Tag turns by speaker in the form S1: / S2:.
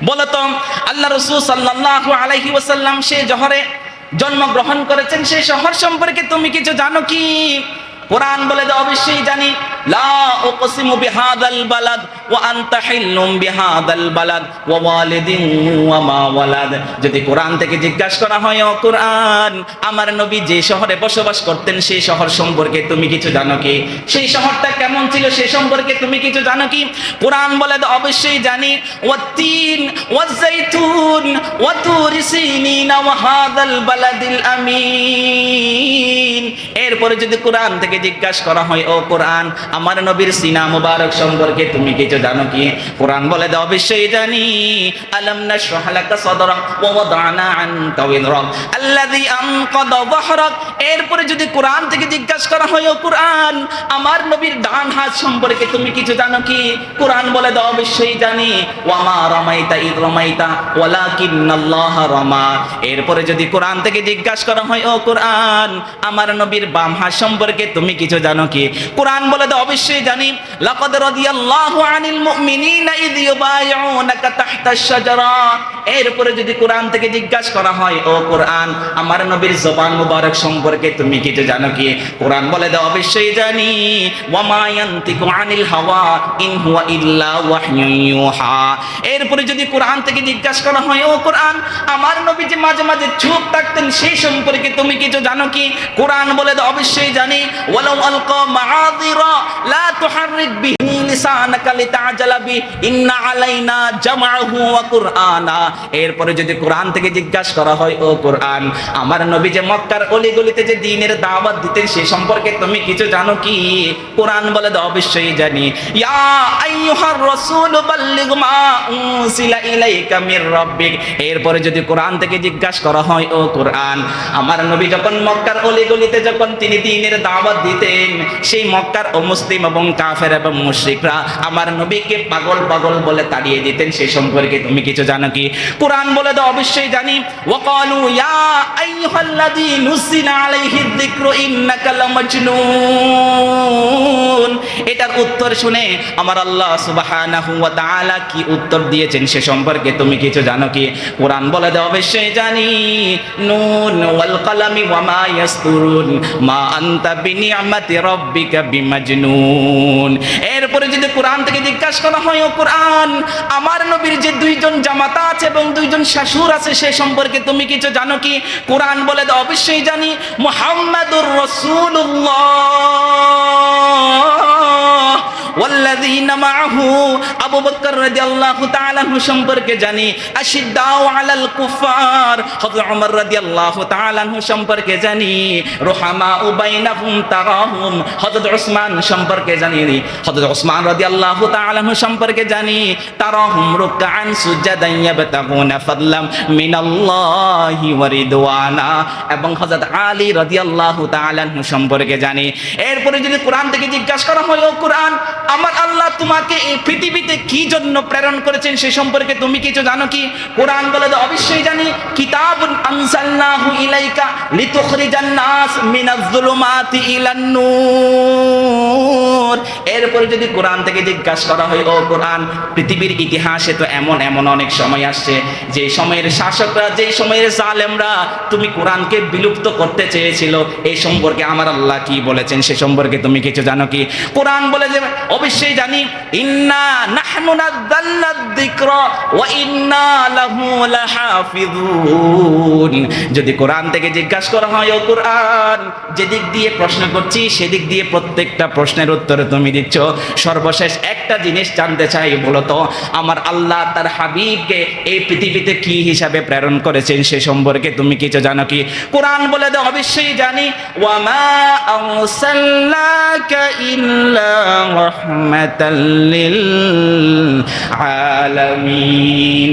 S1: বলতো আল্লাহ রাসূল সাল্লাল্লাহু আলাইহি ওয়াসাল্লাম সে জহরে জন্মগ্রহণ করেছেন, সেই শহর সম্পর্কে তুমি কিছু জানো কি? কোরআন বলে যে অবশ্যই জানি। লা উকসিমু বিহাদাল বালাদ ওয়া আনতা হিল্লুম বিহাদাল বালাদ ওয়া ওয়ালিদিন ওয়া মা ওয়ালাদ। যদি কোরআন থেকে জিজ্ঞাসা করা হয়, ও কোরআন, আমার নবী যে শহরে বসবাস করতেন সেই শহর সম্পর্কে তুমি কিছু জানো কি? সেই শহরটা কেমন ছিল সে সম্পর্কে তুমি কিছু জানো কি? কোরআন বলে যে অবশ্যই জানি। ওয়াত্তিন ওয়াজ-যাইতুন ওয়া তুর সিনিন ওয়া হাদাল বালাদিল আমিন। এরপরে যদি কোরআন থেকে জিজ্ঞাসা করা হয়, ও কোরআন, আমার নবীর সিনা মুবারক সম্পর্কে তুমি কিছু জানো কি? কোরআন বলে দাও অবশ্যই জানি। আলাম নাশরাহ লাকা সাদরাক ওয়া ওয়াদানা আনকা ওয়িজরাক আল্লাযী আনকাযা যাহরাক। এরপরে যদি কোরআন থেকে জিজ্ঞাসা করা হয়, ও কোরআন, আমার নবীর ডান হাত সম্পর্কে তুমি কিছু জানো কি? কোরআন বলে দাও অবশ্যই জানি। ওয়া মা রামাইতা ইয রামাইতা ওয়ালাকিন্নাল্লাহ রামা। এরপরে যদি কোরআন থেকে জিজ্ঞাসা করা হয়, ও কোরআন, আমার নবীর বাম হাত সম্পর্কে তুমি কিছু জানো কি? কোরআন বলে দাও অবশ্যই জানি। লাকাদ রাদিয়াল্লাহু আনিল মুমিনিনা ইয ইউবাইউনাকা তাহতাশ শাজারা। এরপরে যদি কোরআন থেকে জিজ্ঞাসা করা হয়, ও কোরআন, আমার নবীর জবান মুবারক সম্পর্কে তুমি কিছু জানো কি? কোরআন বলে দাও অবশ্যই জানি। ওয়া মা ইয়ানতিকু আনিল হাওয়া ইন হুয়া ইল্লা ওয়াহয়ুন ইউহা। এরপরে যদি কোরআন থেকে জিজ্ঞাসা করা হয়, ও কোরআন, আমার নবী যে মাঝে মাঝে চুপ থাকতেন সেই সম্পর্কে তুমি কিছু জানো কি? কোরআন বলে দাও অবশ্যই জানি। ওয়ালাউ আলকা মাআযিরা লা তুহাররিক বিহি লিসানাকা লিতাআজালা বি ইন্না আলাইনা জামআহু ওয়া কুরআনা। এরপরে যদি কোরআন থেকে জিজ্ঞাসা করা হয়, ও কোরআন, আমার নবী যে মক্কার অলিগলিতে যে দ্বীনের দাওয়াত দিতেন সে সম্পর্কে তুমি কিছু জানো কি? কোরআন বলে দাও অবশ্যই জানি। ইয়া আইয়ুহার রাসূল বাল্লিগ মা উনজিলা ইলাইকা মির রাব্বিক। এরপরে যদি কোরআন থেকে জিজ্ঞাসা করা হয়, ও কোরআন, আমার নবী যখন মক্কার অলিগলিতে যখন তিনি দ্বীনের দাওয়াত দিতেন সেই মক্কার অমুসলিম এবং কাফের এবং মুশরিকরা আমার নবীকে পাগল পাগল বলে তাড়িয়ে দিতেন সে সম্পর্কে তুমি কিছু জানো কি? কোরআন বলে দাও অবশ্যই জানি। ওয়াকালু ইয়া আইয়ুহাল্লাযী নুযিলা আলাইহিয যিকরু ইন্নাকা লামাজনুন। এটার উত্তর শুনে আমার আল্লাহ সুবহানাহু ওয়া তাআলা কি উত্তর দিয়েছেন সে সম্পর্কে তুমি কিছু জানো কি? কোরআন বলে দাও অবশ্যই জানি। নুন ওয়াল কালামি ওয়া মা ইয়াসতুরুন মা আনতা বিনিআমাতি রাব্বিকা বিমাজনুন। এরপরে যদি কোরআন থেকে জিজ্ঞাসা করা হয়, ও কোরআন, আমার নবীর যে দুইজন জামাতা আছে এবং দুইজন শাশুড় আছে সে সম্পর্কে তুমি কিছু জানো কি? কোরআন বলে দাও অবশ্যই জানি। মুহাম্মাদুর রাসূলুল্লাহ ওয়াল্লাযীনা মাআহু, আবু বকর রাদিয়াল্লাহু তাআলা আনহু সম্পর্কে জানি। আশিদ্দাউ আলাল কুফার, হযরত ওমর রাদিয়াল্লাহু তাআলা আনহু সম্পর্কে জানি। রুহামাউ বাইনাহুম তারাহুম, হযরত ওসমান সম্পর্কে জানি। হযরত ওসমান রাদিয়াল্লাহু তাআলা আনহু সম্পর্কে জানি। তারাহুম রুকআন সুজাদান ইয়াবতাগুনা ফাদলাম মিনাল্লাহি ওয়া রিদওয়ানা। এবং হযরত আলী রাদিয়াল্লাহু তাআলা আনহু সম্পর্কে জানি। এরপরে যদি কোরআন থেকে জিজ্ঞাসা করা হয়, ও কোরআন, আমার আল্লাহ তোমাকে এই পৃথিবীতে কি জন্য প্রেরণ করেছেন সে সম্পর্কে তুমি কিছু জানো কি? কোরআন বলে দাও অবশ্যই জানি। কিতাবুন আনজালনাহু ইলাইকা লিতুখরিজান নাস মিনাজ যুলুমাতি ইলান নূর। এরপরে যদি কোরআন থেকে জিজ্ঞাসা করা হয়, ও কোরআন, পৃথিবীর ইতিহাসে তো এমন এমন অনেক সময় আসছে যে সময়ের শাসকরা, যে সময়ের জালেমরা তুমি কোরআনকে বিলুপ্ত করতে চেয়েছিল, এই সম্পর্কে আমার আল্লাহ কি বলেছেন সে সম্পর্কে তুমি কিছু জানো কি? কোরআন বলে যে অবশ্যই জানি। ইন্না নাহনু নাযালনা যিকরা ওয়া ইন্না লাহু লাহাফিজুন। যদি কোরআন থেকে জিজ্ঞাসা করা হয়, ও কোরআন, যেদিক দিয়ে প্রশ্ন করছি সেদিক দিয়ে প্রত্যেকটা প্রশ্নের উত্তর তুমি দিচ্ছ। সর্বশেষ একটা জিনিস জানতে চাই, বলো তো আমার আল্লাহ তার হাবিবকে এই পৃথিবীতে কি হিসাবে প্রেরণ করেছেন সে সম্পর্কে তুমি কিছু জানো কি? কোরআন বলে দাও অবশ্যই জানি। ওয়া মা আরসালনাকা ইল্লা রাহমাতাল লিল আলামিন।